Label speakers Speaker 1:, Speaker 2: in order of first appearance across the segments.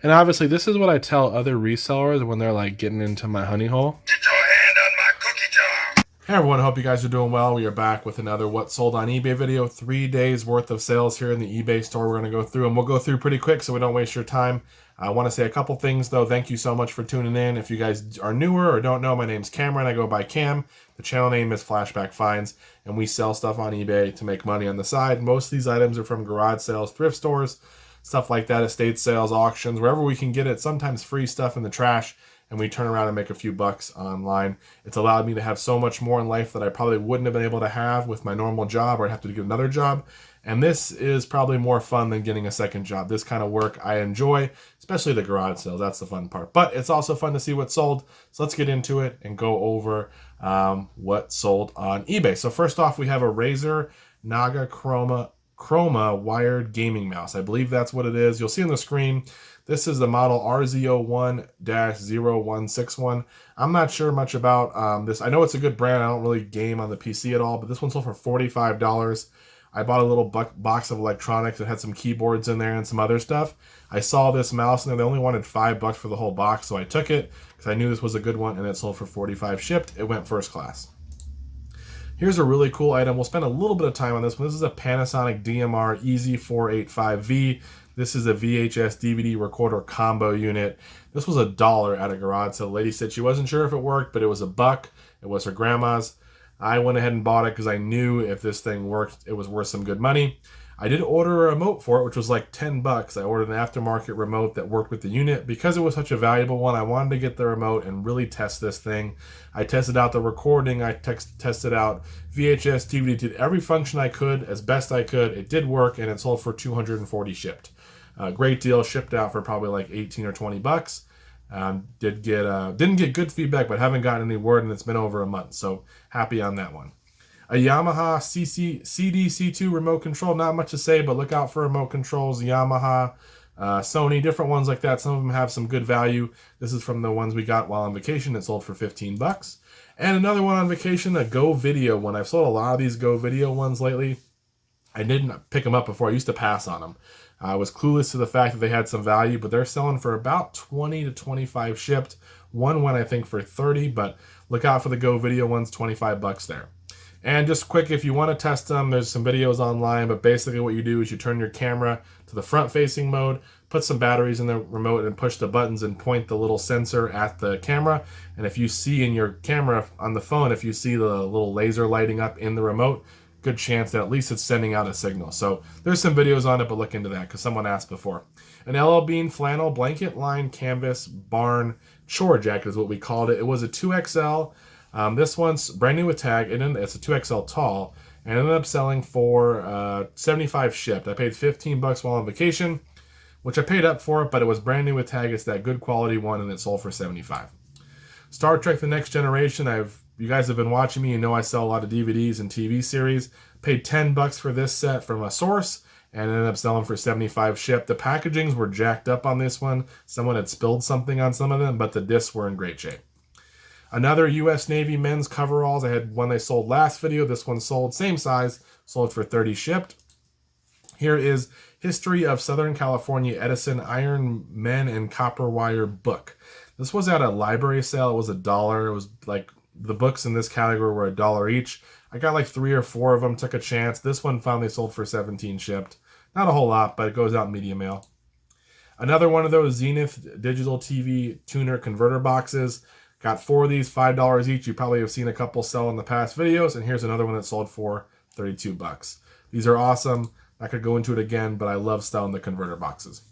Speaker 1: And obviously, this is what I tell other resellers when they're like getting into my honey hole.
Speaker 2: Get your hand on my cookie jar.
Speaker 1: Hey everyone, hope you guys are doing well. We are back with another What Sold on eBay video. 3 days worth of sales here in the eBay store. We're going to go through, and we'll go through pretty quick so we don't waste your time. I want to say a couple things though. Thank you so much for tuning in. If you guys are newer or don't know, my name's Cameron. I go by Cam. The channel name is Flashback Finds, and we sell stuff on eBay to make money on the side. Most of these items are from garage sales, thrift stores, stuff like that, estate sales, auctions, wherever we can get it, sometimes free stuff in the trash, and we turn around and make a few bucks online. It's allowed me to have so much more in life that I probably wouldn't have been able to have with my normal job, or I'd have to get another job. And this is probably more fun than getting a second job. This kind of work I enjoy, especially the garage sales. That's the fun part. But it's also fun to see what's sold. So let's get into it and go over what sold on eBay. So first off, we have a Razer Naga Chroma wired gaming mouse. I believe that's what it is. You'll see on the screen, this is the model RZ01-0161. I'm not sure much about this. I know it's a good brand. I don't really game on the PC at all, but this one sold for $45. I bought a little box of electronics that had some keyboards in there and some other stuff. I saw this mouse and they only wanted $5 for the whole box, so I took it because I knew this was a good one, and it sold for $45 shipped. It went first class. Here's a really cool item. We'll spend a little bit of time on this one. This is a Panasonic DMR EZ485V. This is a VHS DVD recorder combo unit. This was $1 at a garage sale. The lady said she wasn't sure if it worked, but it was $1. It was her grandma's. I went ahead and bought it because I knew if this thing worked, it was worth some good money. I did order a remote for it, which was like $10. I ordered an aftermarket remote that worked with the unit. Because it was such a valuable one, I wanted to get the remote and really test this thing. I tested out the recording. I tested out VHS, DVD, did every function I could as best I could. It did work, and it sold for $240 shipped. Great deal, shipped out for probably like 18 or 20 bucks. Didn't get good feedback, but haven't gotten any word, and it's been over a month, so happy on that one. A Yamaha CDC2 remote control, not much to say, but look out for remote controls. Yamaha, Sony, different ones like that. Some of them have some good value. This is from the ones we got while on vacation. It sold for 15 bucks. And another one on vacation, a Go Video one. I've sold a lot of these Go Video ones lately. I didn't pick them up before. I used to pass on them. I was clueless to the fact that they had some value, but they're selling for about 20 to 25 shipped. One went, I think, for 30, but look out for the Go Video ones, 25 bucks there. And just quick, if you want to test them, there's some videos online, but basically what you do is you turn your camera to the front-facing mode, put some batteries in the remote, and push the buttons and point the little sensor at the camera. And if you see in your camera on the phone, if you see the little laser lighting up in the remote, good chance that at least it's sending out a signal. So there's some videos on it, but look into that because someone asked before. An LL Bean flannel blanket line canvas barn chore jacket is what we called it. It was a 2XL. This one's brand new with tag, and it's a 2XL tall, and ended up selling for 75 shipped. I paid 15 bucks while on vacation, which I paid up for it, but it was brand new with tag. It's that good quality one, and it sold for 75. Star Trek The Next Generation, you guys have been watching me, you know I sell a lot of DVDs and TV series. Paid 10 bucks for this set from a source and ended up selling for 75 shipped. The packagings were jacked up on this one. Someone had spilled something on some of them, but the discs were in great shape. Another U.S. Navy men's coveralls. I had one they sold last video. This one sold, same size, sold for 30 shipped. Here is History of Southern California Edison Iron Men and Copper Wire book. This was at a library sale. It was $1. It was like the books in this category were $1 each. I got like 3 or 4 of them, took a chance. This one finally sold for 17 shipped. Not a whole lot, but it goes out in medium mail. Another one of those Zenith digital TV tuner converter boxes. Got 4 of these, $5 each. You probably have seen a couple sell in the past videos, and here's another one that sold for 32 bucks. These are awesome. I could go into it again, but I love selling the converter boxes.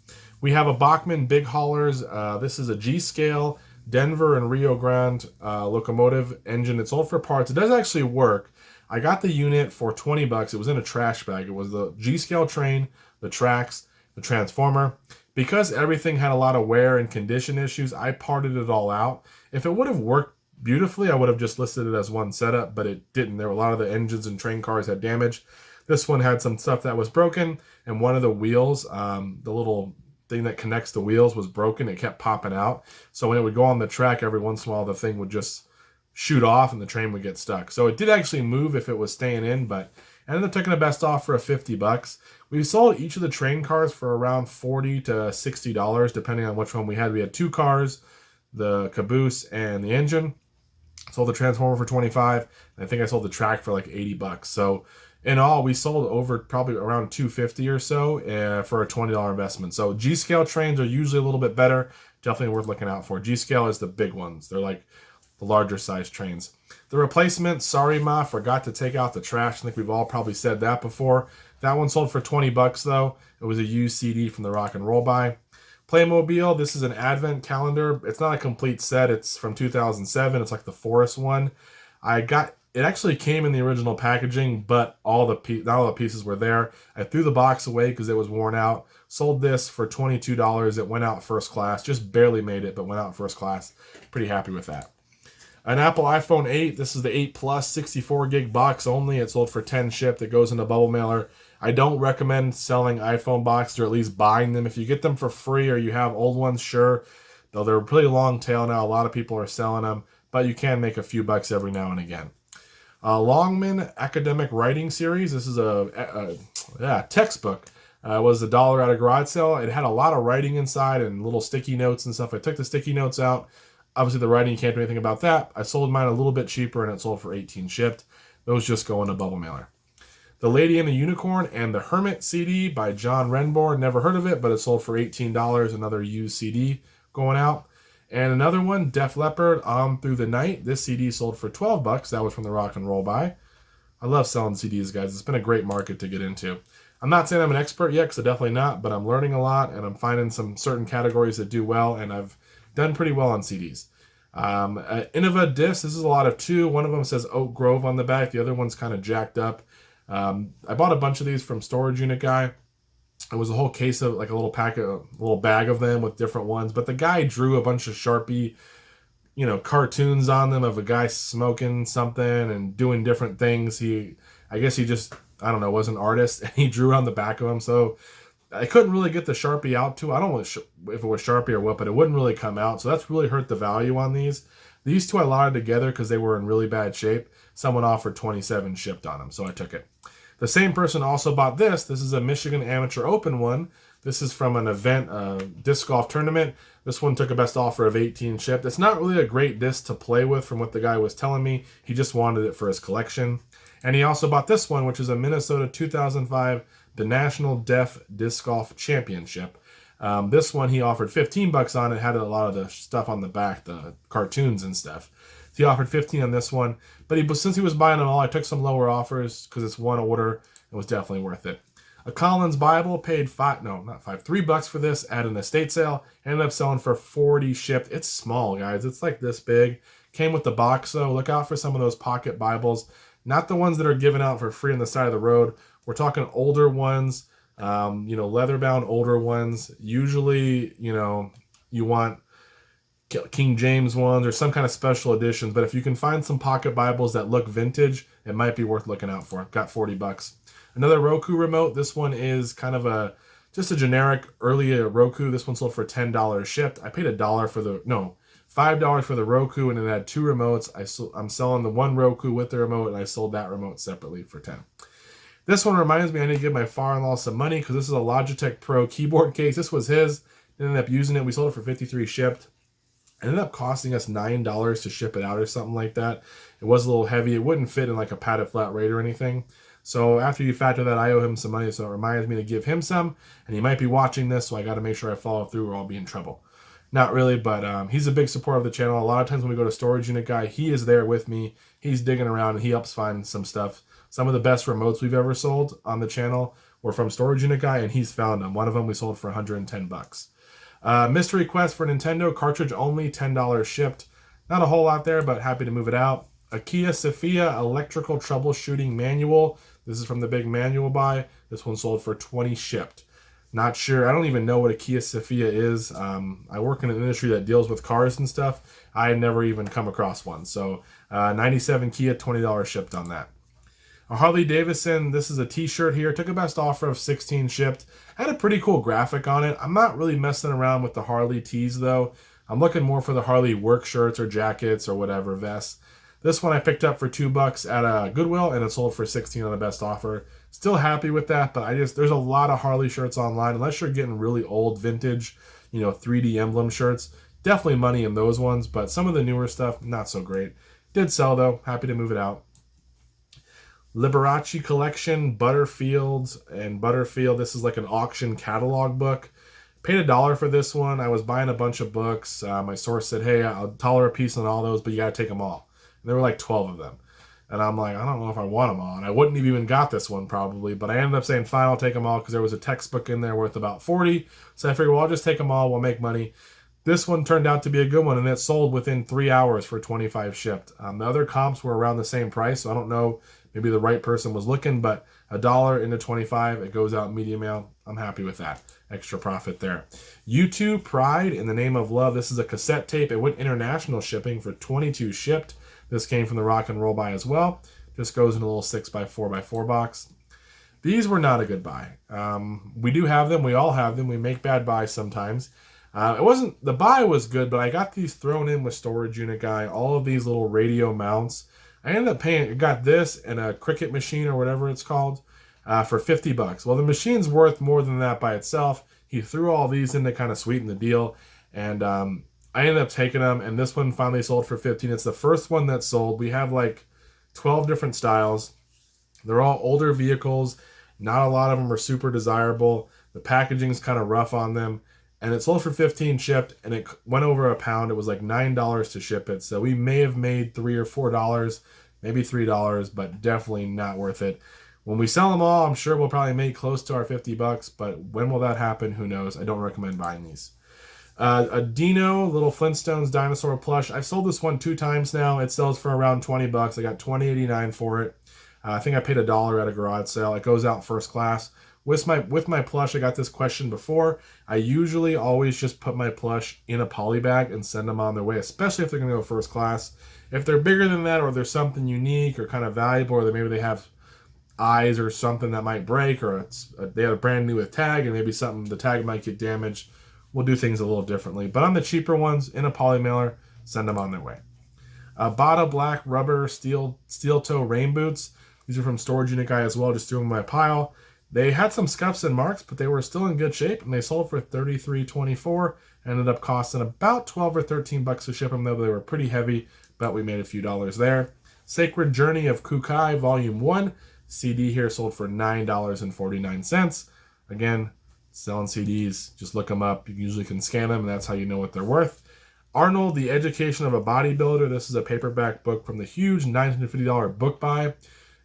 Speaker 1: We have a Bachmann Big Haulers. This is a G-Scale Denver and Rio Grande locomotive engine. It's sold for parts. It does actually work. I got the unit for 20 bucks. It was in a trash bag. It was the G-Scale train, the tracks, the transformer. Because everything had a lot of wear and condition issues, I parted it all out. If it would have worked beautifully, I would have just listed it as one setup, but it didn't. There were a lot of the engines and train cars had damage. This one had some stuff that was broken, and one of the wheels, the little thing that connects the wheels was broken. It kept popping out. So when it would go on the track, every once in a while, the thing would just shoot off and the train would get stuck. So it did actually move if it was staying in, but I ended up taking a best offer of $50. We sold each of the train cars for around $40 to $60, depending on which one we had. We had 2 cars, the caboose and the engine. Sold the transformer for 25, and I think I sold the track for like $80. So in all, we sold over probably around 250 or so for a $20 investment. So G-scale trains are usually a little bit better. Definitely worth looking out for. G-scale is the big ones. They're like the larger size trains. The replacement, sorry Ma, forgot to take out the trash. I think we've all probably said that before. That one sold for $20 though. It was a used CD from the Rock and Roll Buy. Playmobil, this is an advent calendar. It's not a complete set. It's from 2007. It's like the forest one. It actually came in the original packaging, but not all the pieces were there. I threw the box away because it was worn out. Sold this for $22. It went out first class. Just barely made it, but went out first class. Pretty happy with that. An Apple iPhone 8. This is the 8 Plus 64 gig box only. It sold for $10 shipped. It goes in a bubble mailer. I don't recommend selling iPhone boxes, or at least buying them. If you get them for free or you have old ones, sure. Though they're pretty long tail now. A lot of people are selling them, but you can make a few bucks every now and again. Longman Academic Writing Series. This is a textbook. It was $1 at a garage sale. It had a lot of writing inside and little sticky notes and stuff. I took the sticky notes out. Obviously, the writing, you can't do anything about that. I sold mine a little bit cheaper, and it sold for $18 shipped. Those just go in a bubble mailer. The Lady and the Unicorn and the Hermit CD by John Renbourn. Never heard of it, but it sold for $18. Another used CD going out. And another one, Def Leppard, On Through the Night. This CD sold for $12. That was from the Rock and Roll Buy. I love selling CDs, guys. It's been a great market to get into. I'm not saying I'm an expert yet, because I'm definitely not, but I'm learning a lot, and I'm finding some certain categories that do well, and I've done pretty well on CDs. Innova discs, this is a lot of 2. One of them says Oak Grove on the back. The other one's kind of jacked up. I bought a bunch of these from Storage Unit Guy. It was a whole case of like a little bag of them with different ones. But the guy drew a bunch of Sharpie, cartoons on them of a guy smoking something and doing different things. I guess he just, I don't know, was an artist, and he drew on the back of them. So I couldn't really get the Sharpie out too. I don't know if it was Sharpie or what, but it wouldn't really come out. So that's really hurt the value on these. These 2 I lotted together because they were in really bad shape. Someone offered $27 shipped on them, so I took it. The same person also bought this. This is a Michigan Amateur Open one. This is from an event, disc golf tournament. This one took a best offer of $18 shipped. It's not really a great disc to play with from what the guy was telling me. He just wanted it for his collection. And he also bought this one, which is a Minnesota 2005, the National Deaf Disc Golf Championship. This one he offered $15 on. It had a lot of the stuff on the back, the cartoons and stuff. He offered $15 on this one, but since he was buying them all, I took some lower offers because it's one order. It was definitely worth it. A Collins Bible, paid $3 for this at an estate sale. Ended up selling for $40 shipped. It's small, guys. It's like this big. Came with the box, though. Look out for some of those pocket Bibles. Not the ones that are given out for free on the side of the road. We're talking older ones, leather-bound older ones. Usually, you want King James ones or some kind of special editions, but if you can find some pocket Bibles that look vintage, it might be worth looking out for. Got $40. Another Roku remote. This one is kind of just a generic early Roku. This one sold for $10 shipped. I paid $5 for the Roku, and it had 2 remotes. I'm selling the one Roku with the remote, and I sold that remote separately for $10. This one reminds me I need to give my father-in-law some money because this is a Logitech Pro keyboard case. This was his. Ended up using it. We sold it for $53 shipped. It ended up costing us $9 to ship it out or something like that. It was a little heavy. It wouldn't fit in like a padded flat rate or anything. So after you factor that, I owe him some money, so it reminds me to give him some. And he might be watching this, so I got to make sure I follow through or I'll be in trouble. Not really, but he's a big supporter of the channel. A lot of times when we go to Storage Unit Guy, he is there with me. He's digging around and he helps find some stuff. Some of the best remotes we've ever sold on the channel were from Storage Unit Guy, and he's found them. One of them we sold for $110. Mystery Quest for Nintendo, cartridge only, $10 shipped. Not a whole lot there, but happy to move it out. A Kia Sophia electrical troubleshooting manual. This is from the big manual buy. This one sold for $20 shipped. Not sure. I don't even know what a Kia Sophia is. I work in an industry that deals with cars and stuff. I had never even come across one. So 97 Kia, $20 shipped on that. A Harley Davidson, this is a t-shirt here. Took a best offer of $16 shipped. Had a pretty cool graphic on it. I'm not really messing around with the Harley tees though. I'm looking more for the Harley work shirts or jackets or whatever, vests. This one I picked up for $2 at a Goodwill, and it sold for 16 on the best offer. Still happy with that, but there's a lot of Harley shirts online. Unless you're getting really old vintage, 3D emblem shirts, definitely money in those ones. But some of the newer stuff, not so great. Did sell though. Happy to move it out. Liberace collection, Butterfield. This is like an auction catalog book. Paid $1 for this one. I was buying a bunch of books. My source said, hey, I'll $1 a piece on all those, but you got to take them all. And there were like 12 of them. And I'm like, I don't know if I want them all. And I wouldn't have even got this one probably, but I ended up saying, fine, I'll take them all because there was a textbook in there worth about 40. So I figured, well, I'll just take them all. We'll make money. This one turned out to be a good one, and it sold within 3 hours for 25 shipped. The other comps were around the same price, so I don't know. Maybe the right person was looking, but $1 into 25, it goes out medium mail. I'm happy with that. Extra profit there. U2 Pride in the Name of Love. This is a cassette tape. It went international shipping for 22 shipped. This came from the Rock and Roll Buy as well. Just goes in a little 6x4x4 box. These were not a good buy. We do have them. We all have them. We make bad buys sometimes. The buy was good, but I got these thrown in with Storage Unit Guy. All of these little radio mounts. I ended up got this and a Cricut machine or whatever it's called for $50. Well, the machine's worth more than that by itself. He threw all these in to kind of sweeten the deal, and I ended up taking them, and this one finally sold for $15. It's the first one that sold. We have like 12 different styles. They're all older vehicles. Not a lot of them are super desirable. The packaging's kind of rough on them. And it sold for $15 shipped, and it went over £1. It was like $9 to ship it. So we may have made $3 or $4, maybe $3, but definitely not worth it. When we sell them all, I'm sure we'll probably make close to our $50, but when will that happen? Who knows? I don't recommend buying these. A Dino, little Flintstones dinosaur plush. I've sold this one 2 times now. It sells for around $20. I got $20.89 for it. I think I paid $1 at a garage sale. It goes out first class. With my plush, I got this question before. I usually always just put my plush in a poly bag and send them on their way, especially if they're going to go first class. If they're bigger than that, or there's something unique or kind of valuable, or maybe they have eyes or something that might break, or they have a brand new with tag and maybe the tag might get damaged, we'll do things a little differently. But on the cheaper ones, in a poly mailer, send them on their way. Bata black rubber steel toe rain boots. These are from Storage Unit Guy as well. Just threw them in my pile. They had some scuffs and marks, but they were still in good shape, and they sold for $33.24. Ended up costing about $12 or $13 to ship them, though they were pretty heavy, but we made a few dollars there. Sacred Journey of Kukai, Volume 1. CD here sold for $9.49. Again, selling CDs, just look them up. You usually can scan them, and that's how you know what they're worth. Arnold, The Education of a Bodybuilder. This is a paperback book from the huge $950 book buy.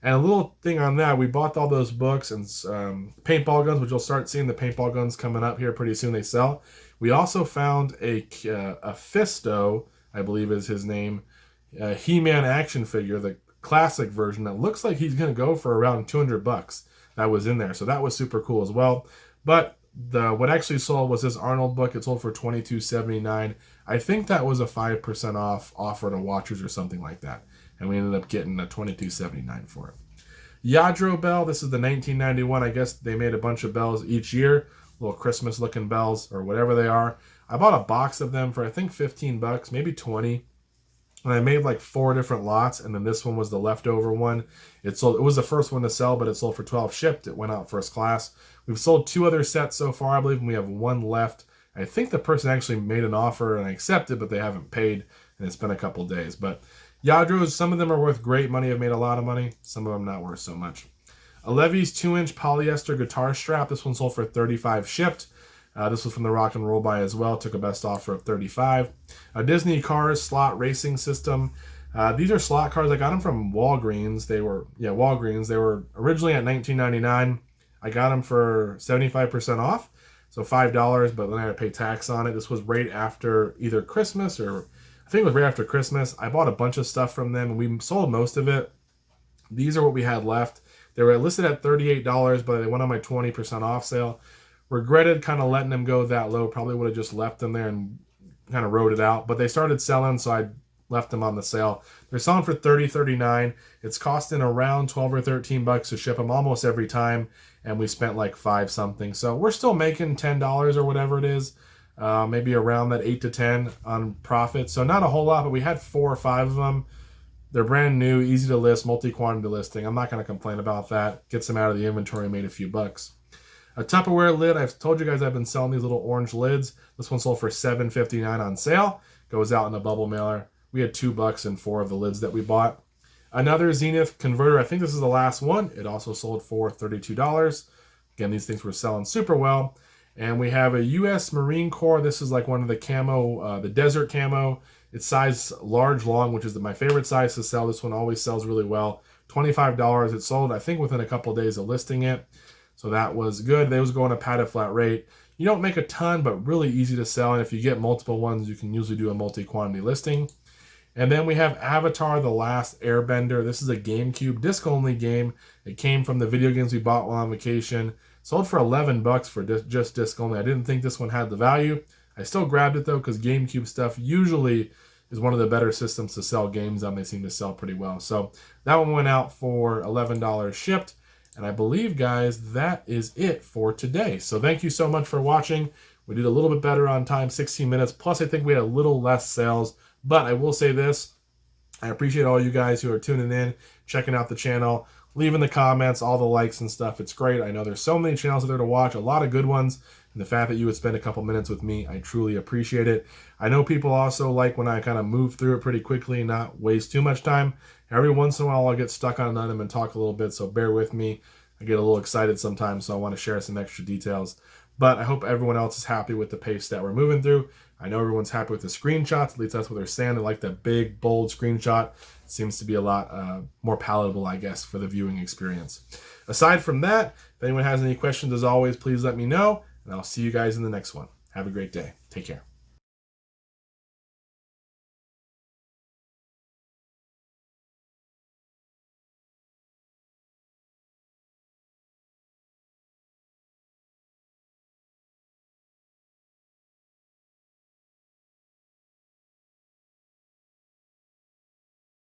Speaker 1: And a little thing on that, we bought all those books and paintball guns, which you'll start seeing the paintball guns coming up here pretty soon. They sell. We also found a Fisto, I believe is his name, He-Man action figure, the classic version that looks like he's going to go for around $200. That was in there, so that was super cool as well. But what actually sold was this Arnold book. It sold for $22.79. I think that was a 5% off offer to watchers or something like that. And we ended up getting a $22.79 for it. Yadro bell. This is the 1991. I guess they made a bunch of bells each year. Little Christmas looking bells or whatever they are. I bought a box of them for I think $15, maybe 20. And I made like 4 different lots, and then this one was the leftover one. It was the first one to sell, but it sold for $12 shipped. It went out first class. We've sold 2 other sets so far, I believe, and we have 1 left. I think the person actually made an offer and I accepted, but they haven't paid, and it's been a couple days. But Yadros, some of them are worth great money. I've made a lot of money. Some of them not worth so much. A Levy's 2-inch polyester guitar strap. This one sold for $35 shipped. This was from the Rock and Roll Buy as well. Took a best offer of $35. A Disney Cars slot racing system. These are slot cars. I got them from Walgreens. Walgreens. They were originally at $19.99. I got them for 75% off, so $5, but then I had to pay tax on it. This was right after either Christmas or I think it was right after Christmas. I bought a bunch of stuff from them, and we sold most of it. These are what we had left. They were listed at $38, but they went on my 20% off sale. Regretted kind of letting them go that low. Probably would have just left them there and kind of rode it out. But they started selling, so I left them on the sale. They're selling for $30.39. It's costing around $12 or $13 to ship them almost every time, and we spent like $5 something. So we're still making $10 or whatever it is. Maybe around that 8 to 10 on profit. So not a whole lot, but we had 4 or 5 of them. They're brand new, easy to list, multi-quantity listing. I'm not going to complain about that. Gets them out of the inventory, made a few bucks. A Tupperware lid. I've told you guys I've been selling these little orange lids. This one sold for $7.59 on sale. Goes out in a bubble mailer. We had $2 in 4 of the lids that we bought. Another Zenith converter. I think this is the last one. It also sold for $32. Again, these things were selling super well. And we have a U.S. Marine Corps. This is like one of the camo, the desert camo. It's size large, long, which is my favorite size to sell. This one always sells really well. $25. It sold, I think, within a couple of days of listing it. So that was good. They was going a padded flat rate. You don't make a ton, but really easy to sell. And if you get multiple ones, you can usually do a multi-quantity listing. And then we have Avatar: The Last Airbender. This is a GameCube disc-only game. It came from the video games we bought while on vacation. Sold for $11 for just disc-only. I didn't think this one had the value. I still grabbed it, though, because GameCube stuff usually is one of the better systems to sell games on. They seem to sell pretty well. So that one went out for $11 shipped. And I believe, guys, that is it for today. So thank you so much for watching. We did a little bit better on time, 16 minutes. Plus, I think we had a little less sales. But I will say this. I appreciate all you guys who are tuning in, checking out the channel, leaving the comments, all the likes and stuff. It's great. I know there's so many channels out there to watch, a lot of good ones. And the fact that you would spend a couple minutes with me, I truly appreciate it. I know people also like when I kind of move through it pretty quickly and not waste too much time. Every once in a while, I'll get stuck on an item and talk a little bit, so bear with me. I get a little excited sometimes, so I want to share some extra details. But I hope everyone else is happy with the pace that we're moving through. I know everyone's happy with the screenshots. At least that's what they're saying. They like that big, bold screenshot. It seems to be a lot more palatable, I guess, for the viewing experience. Aside from that, if anyone has any questions, as always, please let me know. And I'll see you guys in the next one. Have a great day. Take care.